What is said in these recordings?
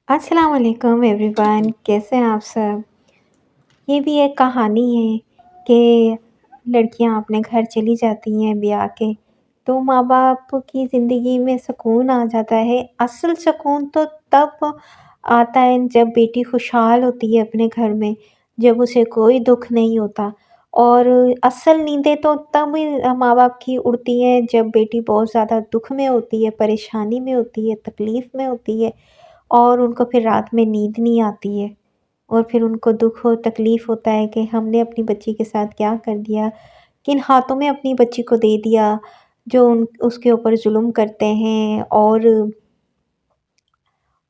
अस्सलाम वालेकुम एवरीवन, कैसे हैं आप सब? ये भी एक कहानी है कि लड़कियां अपने घर चली जाती हैं ब्याह के, तो माँ-बाप की ज़िंदगी में सुकून आ जाता है। असल सुकून तो तब आता है जब बेटी खुशहाल होती है अपने घर में, जब उसे कोई दुःख नहीं होता। और असल नींदें तो तब माँ-बाप की उड़ती हैं जब बेटी बहुत ज़्यादा दुःख में होती है, परेशानी में होती है, तकलीफ़ में होती है और उनको फिर रात में नींद नहीं आती है। और फिर उनको दुःख और तकलीफ़ होता है कि हमने अपनी बच्ची के साथ क्या कर दिया, किन हाथों में अपनी बच्ची को दे दिया, जो उन उसके ऊपर ज़ुल्म करते हैं और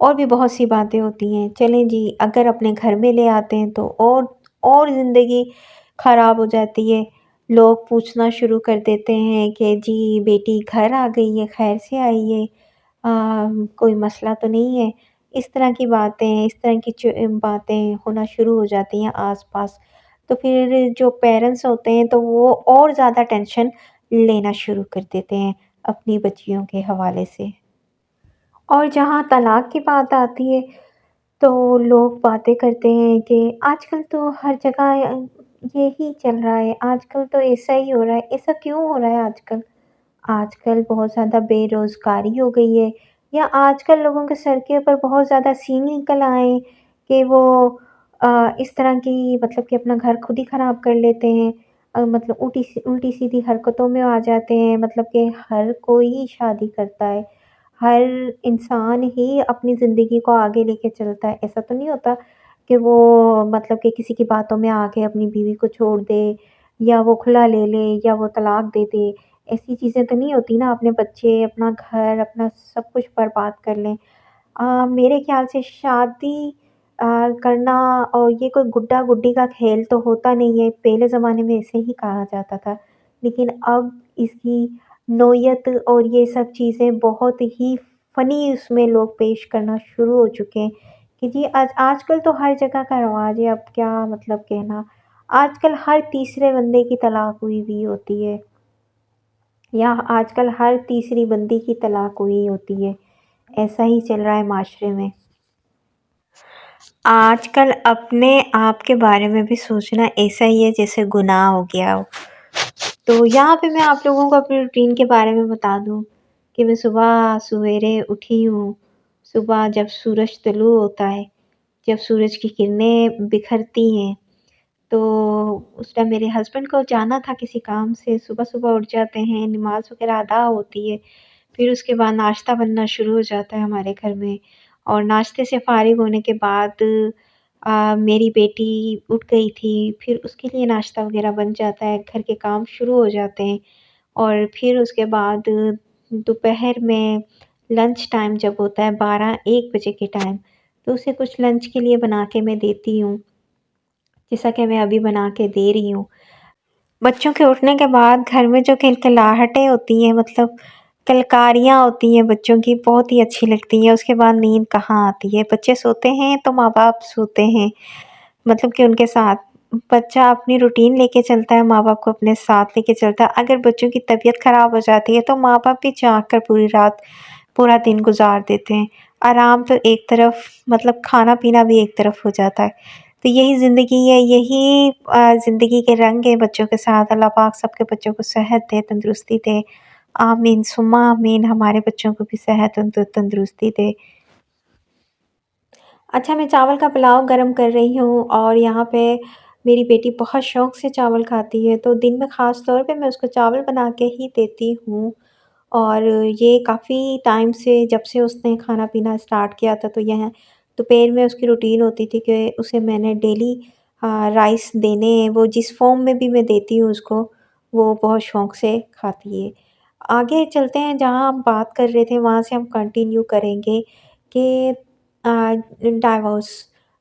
भी बहुत सी बातें होती हैं। चलें जी, अगर अपने घर में ले आते हैं तो और ज़िंदगी ख़राब हो जाती है। लोग पूछना शुरू कर देते हैं कि जी बेटी घर आ गई है, खैर से आई है, कोई मसला तो नहीं है। इस तरह की बातें, इस तरह की बातें होना शुरू हो जाती हैं आस-पास। तो फिर जो पेरेंट्स होते हैं तो वो और ज़्यादा टेंशन लेना शुरू कर देते हैं अपनी बच्चियों के हवाले से। और जहाँ तलाक की बात आती है, तो लोग बातें करते हैं कि आजकल तो हर जगह यही चल रहा है, आजकल तो ऐसा ही हो रहा है, ऐसा क्यों हो रहा है आजकल? आजकल बहुत ज़्यादा बेरोज़गारी हो गई है या आजकल लोगों के सर के ऊपर बहुत ज़्यादा सींग निकल आए कि वो इस तरह की मतलब कि अपना घर खुद ही ख़राब कर लेते हैं। मतलब उल्टी-सीधी हरकतों में आ जाते हैं, मतलब कि हर कोई शादी करता है, हर इंसान ही अपनी ज़िंदगी को आगे लेके चलता है। ऐसा तो नहीं होता कि वो मतलब कि किसी की बातों में आके अपनी बीवी को छोड़ दे या वो खुला ले ले या वो तलाक दे दे। ऐसी चीज़ें तो नहीं होती ना, अपने बच्चे, अपना घर, अपना सब कुछ बर्बाद कर लें। मेरे ख़्याल से शादी अ, करना और ये कोई गुड्डा-गुड्डी का खेल तो होता नहीं है, पहले ज़माने में ऐसे ही कहा जाता था। लेकिन अब इसकी नोयत और ये सब चीज़ें बहुत ही फ़नी उसमें लोग पेश करना शुरू हो चुके हैं कि जी आजकल तो हर जगह का रवाज है, अब क्या मतलब कहना। आजकल हर तीसरे बंदे की तलाक हुई हुई होती है। या आजकल हर तीसरी बंदी की तलाक हुई होती है। ऐसा ही चल रहा है माशरे में। आजकल अपने आप के बारे में भी सोचना ऐसा ही है जैसे गुनाह हो गया हो। तो यहाँ पे मैं आप लोगों को अपनी रूटीन के बारे में बता दूँ कि मैं सुबह सवेरे उठी हूँ। सुबह जब सूरज तुलू होता है, जब सूरज की किरणें बिखरती हैं, तो उस टाइम मेरे हस्बैंड को जाना था किसी काम से, सुबह-सुबह उठ जाते हैं, नमाज़ वग़ैरह अदा होती है। फिर उसके बाद नाश्ता बनना शुरू हो जाता है हमारे घर में और नाश्ते से फ़ारिग होने के बाद मेरी बेटी उठ गई थी, फिर उसके लिए नाश्ता वग़ैरह बन जाता है, घर के काम शुरू हो जाते हैं और फिर उसके बाद दोपहर में लंच टाइम जब होता है 12-1 बजे के टाइम, तो उसे कुछ लंच के लिए बना के मैं देती हूँ, जैसा कि मैं अभी बना के दे रही हूँ। बच्चों के उठने के बाद घर में जो खिलखिलाहटें होती हैं, मतलब किलकारियाँ होती हैं बच्चों की, बहुत ही अच्छी लगती हैं। उसके बाद नींद कहाँ आती है। बच्चे सोते हैं तो माँ-बाप सोते हैं, मतलब कि उनके साथ। बच्चा अपनी रूटीन लेके चलता है, माँ-बाप को अपने साथ लेके चलता है। अगर बच्चों की तबीयत ख़राब हो जाती है तो माँ-बाप भी जाग कर पूरी रात, पूरा दिन गुज़ार देते हैं। आराम तो एक तरफ, मतलब खाना-पीना भी एक तरफ हो जाता है। तो यही ज़िंदगी है, यही ज़िंदगी के रंग हैं बच्चों के साथ। अल्लाह पाक सबके बच्चों को सेहत दे, तंदुरुस्ती दे। आमीन सुम्मा आमीन। हमारे बच्चों को भी सेहत और तंदुरुस्ती दे। अच्छा, मैं चावल का पुलाव गरम कर रही हूँ और यहाँ पे मेरी बेटी बहुत शौक़ से चावल खाती है, तो दिन में ख़ास तौर पे मैं उसको चावल बना के ही देती हूँ। और ये काफ़ी टाइम से, जब से उसने खाना-पीना स्टार्ट किया था, तो यह दोपहर में उसकी रूटीन होती थी कि उसे मैंने डेली राइस देने हैं। वो जिस फ़ॉर्म में भी मैं देती हूँ उसको, वो बहुत शौक़ से खाती है। आगे चलते हैं, जहाँ हम बात कर रहे थे वहाँ से हम कंटिन्यू करेंगे कि डाइवोर्स,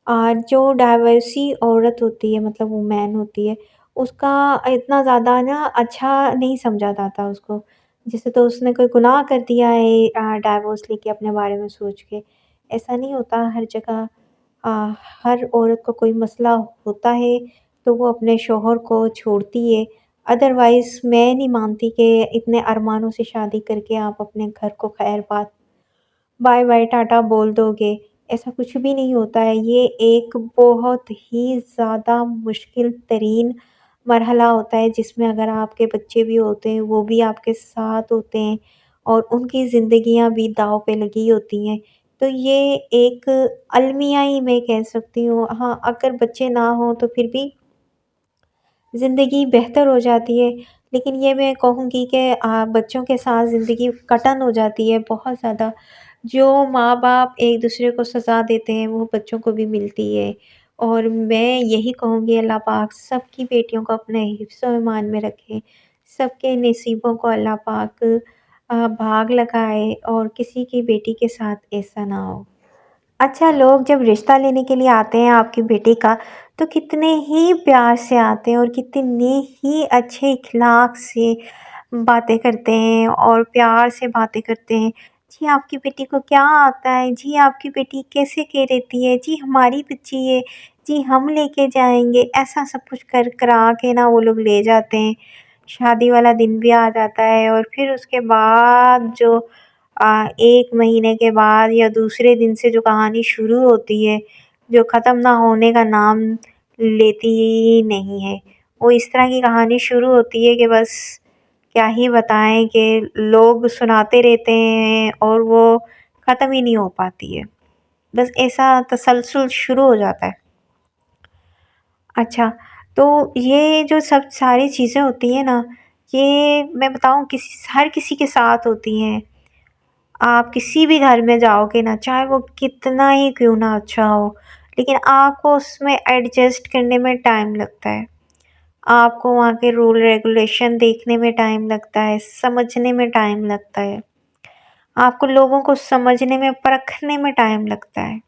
जो डाइवर्सी औरत होती है, मतलब वुमेन होती है, उसका इतना ज़्यादा ना अच्छा नहीं समझा जाता उसको। जैसे तो उसने कोई गुनाह कर दिया है डाइवोर्स लेके अपने बारे में सोच के। ऐसा नहीं होता हर जगह। अ, हर औरत को कोई मसला होता है तो वो अपने शौहर को छोड़ती है। अदरवाइज़ मैं नहीं मानती कि इतने अरमानों से शादी करके आप अपने घर को खैर बाय बाय टाटा बोल दोगे। ऐसा कुछ भी नहीं होता है। ये एक बहुत ही ज़्यादा मुश्किल तरीन मरहला होता है जिसमें अगर आपके बच्चे भी होते हैं, वो भी आपके साथ होते हैं और उनकी ज़िंदगियाँ भी दाँव पे लगी होती हैं। तो ये एक अलमिया ही मैं कह सकती हूँ। हाँ, अगर बच्चे ना हों तो फिर भी ज़िंदगी बेहतर हो जाती है। लेकिन ये मैं कहूँगी कि बच्चों के साथ ज़िंदगी कठिन हो जाती है बहुत ज़्यादा। जो माँ-बाप एक-दूसरे को सज़ा देते हैं, वो बच्चों को भी मिलती है। और मैं यही कहूँगी अल्लाह पाक सबकी बेटियों को अपने हिफ्ज़-ओ-ईमान में रखे। सबके नसीबों को अल्लाह पाक भाग लगाए और किसी की बेटी के साथ ऐसा ना हो। अच्छा, लोग जब रिश्ता लेने के लिए आते हैं आपकी बेटी का, तो कितने ही प्यार से आते हैं और कितने ही अच्छे इखलाक से बातें करते हैं और प्यार से बातें करते हैं। जी, आपकी बेटी को क्या आता है? जी, आपकी बेटी कैसे के रहती है? जी, हमारी बच्ची है। जी, हम लेके जाएँगे। ऐसा सब कुछ कर करा के ना वो लोग ले जाते हैं। शादी वाला दिन भी आ जाता है और फिर उसके बाद जो 1 महीने के बाद या दूसरे दिन से जो कहानी शुरू होती है, जो ख़त्म ना होने का नाम लेती ही नहीं है। वो इस तरह की कहानी शुरू होती है कि बस क्या ही बताएँ कि लोग सुनाते रहते हैं और वो ख़त्म ही नहीं हो पाती है। बस ऐसा तसलसल शुरू हो जाता है। अच्छा, तो ये जो सब सारी चीज़ें होती हैं ना, ये मैं बताऊँ हर किसी के साथ होती हैं। आप किसी भी घर में जाओगे ना, चाहे वो कितना ही क्यों ना अच्छा हो, लेकिन आपको उसमें एडजस्ट करने में टाइम लगता है। आपको वहाँ के रूल रेगुलेशन देखने में टाइम लगता है, समझने में टाइम लगता है। आपको लोगों को समझने में, परखने में टाइम लगता है।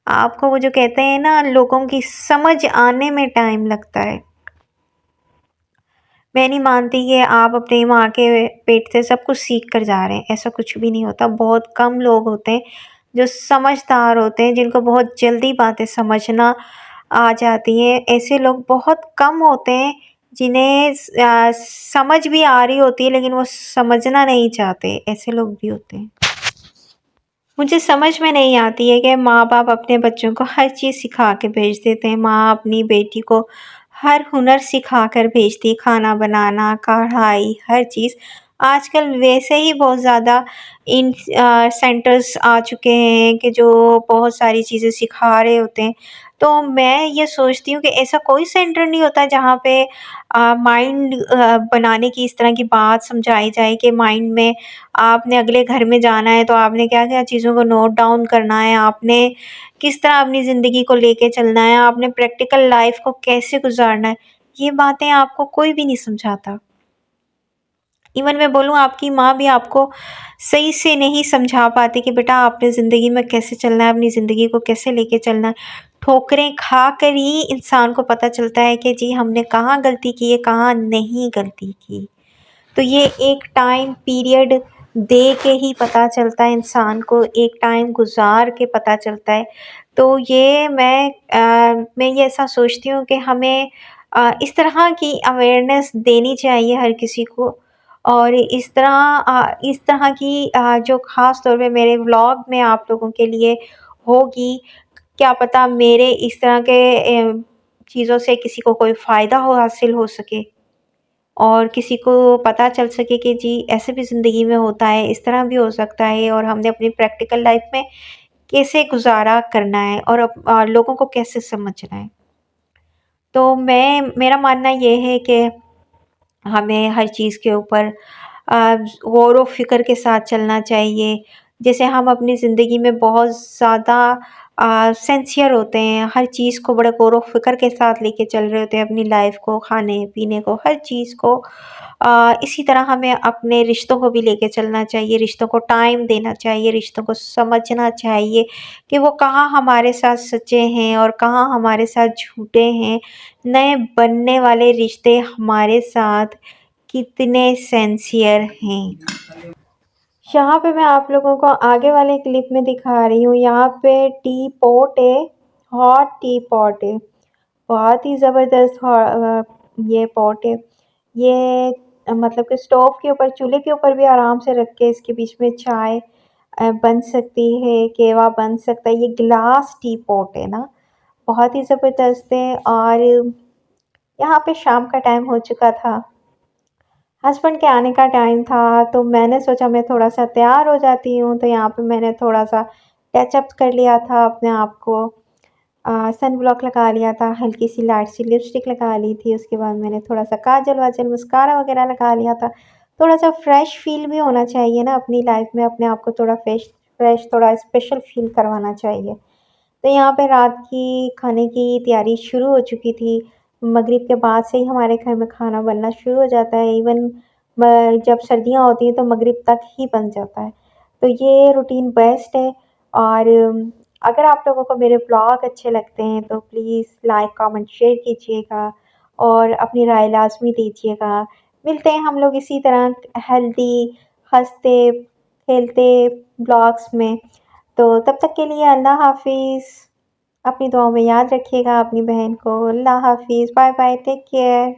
आपको वो जो कहते हैं ना, लोगों की समझ आने में टाइम लगता है। मैं नहीं मानती कि आप अपनी माँ के पेट से सब कुछ सीख कर जा रहे हैं, ऐसा कुछ भी नहीं होता। बहुत कम लोग होते हैं जो समझदार होते हैं, जिनको बहुत जल्दी बातें समझना आ जाती हैं। ऐसे लोग बहुत कम होते हैं जिन्हें समझ भी आ रही होती है लेकिन वो समझना नहीं चाहते, ऐसे लोग भी होते हैं। मुझे समझ में नहीं आती है कि माँ-बाप अपने बच्चों को हर चीज़ सिखा के भेज देते हैं। माँ अपनी बेटी को हर हुनर सिखा कर भेजती है, खाना बनाना, कढ़ाई, हर चीज़। आजकल वैसे ही बहुत ज़्यादा सेंटर्स आ चुके हैं कि जो बहुत सारी चीज़ें सिखा रहे होते हैं। तो मैं ये सोचती हूँ कि ऐसा कोई सेंटर नहीं होता जहाँ पे माइंड बनाने की इस तरह की बात समझाई जाए कि माइंड में आपने अगले घर में जाना है तो आपने क्या-क्या चीज़ों को नोट डाउन करना है, आपने किस तरह अपनी ज़िंदगी को लेके चलना है, आपने प्रैक्टिकल लाइफ़ को कैसे गुज़ारना है, ये बातें आपको कोई भी नहीं समझाता। इवन मैं बोलूँ आपकी माँ भी आपको सही से नहीं समझा पाती कि बेटा आपने ज़िंदगी में कैसे चलना है, अपनी ज़िंदगी को कैसे लेके चलना है। ठोकरें खा कर ही इंसान को पता चलता है कि जी हमने कहाँ गलती की है, कहाँ नहीं गलती की। तो ये एक टाइम पीरियड दे के ही पता चलता है इंसान को, एक टाइम गुज़ार के पता चलता है। तो ये मैं ये ऐसा सोचती हूँ कि हमें इस तरह की अवेयरनेस देनी चाहिए हर किसी को और इस तरह की जो ख़ास तौर पे मेरे व्लॉग में आप लोगों के लिए होगी, क्या पता मेरे इस तरह के चीज़ों से किसी को कोई फ़ायदा हासिल हो सके। और किसी को पता चल सके कि जी ऐसे भी ज़िंदगी में होता है, इस तरह भी हो सकता है और हमने अपनी प्रैक्टिकल लाइफ़ में कैसे गुज़ारा करना है और लोगों को कैसे समझना है। तो मेरा मानना ये है कि हमें हर चीज़ के ऊपर गौर-व-फ़िक्र के साथ चलना चाहिए। जैसे हम अपनी ज़िंदगी में बहुत ज़्यादा सिंसियर होते हैं, हर चीज़ को बड़े गौर-व-फ़िक्र के साथ लेके चल रहे होते हैं अपनी लाइफ़ को, खाने-पीने को, हर चीज़ को। इसी तरह हमें अपने रिश्तों को भी लेके चलना चाहिए, रिश्तों को टाइम देना चाहिए, रिश्तों को समझना चाहिए कि वो कहाँ हमारे साथ सच्चे हैं और कहाँ हमारे साथ झूठे हैं। नए बनने वाले रिश्ते हमारे साथ कितने सिंसियर हैं। यहाँ पे मैं आप लोगों को आगे वाले क्लिप में दिखा रही हूँ, यहाँ पे टी पॉट है, हॉट टी पॉट है। बहुत ही ज़बरदस्त ये पॉट है। ये मतलब कि स्टोव के ऊपर, चूल्हे के ऊपर भी आराम से रख के इसके बीच में चाय बन सकती है, केवा बन सकता है। ये ग्लास टी पॉट है ना, बहुत ही ज़बरदस्त है। और यहाँ पे शाम का टाइम हो चुका था, हस्बैंड के आने का टाइम था, तो मैंने सोचा मैं थोड़ा-सा तैयार हो जाती हूँ, तो यहाँ पे मैंने थोड़ा-सा टचअप कर लिया था अपने आप को। सन ब्लॉक लगा लिया था, हल्की-सी लाइट-सी लिपस्टिक लगा ली थी, उसके बाद मैंने थोड़ा-सा काजल-वाजल, मस्कारा वगैरह लगा लिया था। थोड़ा-सा फ्रेश फ़ील भी होना चाहिए ना अपनी लाइफ़ में, अपने आप को थोड़ा फ्रेश थोड़ा स्पेशल फ़ील करवाना चाहिए। तो यहाँ पे रात की खाने की तैयारी शुरू हो चुकी थी। मगरिब के बाद से ही हमारे घर में खाना बनना शुरू हो जाता है। इवन जब सर्दियाँ होती हैं तो मगरिब तक ही बन जाता है। तो ये रूटीन बेस्ट है। और अगर आप लोगों को मेरे ब्लॉग अच्छे लगते हैं तो प्लीज़ लाइक, कमेंट, शेयर कीजिएगा और अपनी राय लाज़मी दीजिएगा। मिलते हैं हम लोग इसी तरह हेल्दी, हँसते, खेलते ब्लॉग्स में। तो तब तक के लिए अल्लाह हाफ़िज़। अपनी दुआओं में याद रखिएगा अपनी बहन को। अल्लाह हाफ़िज़, बाय बाय, टेक केयर।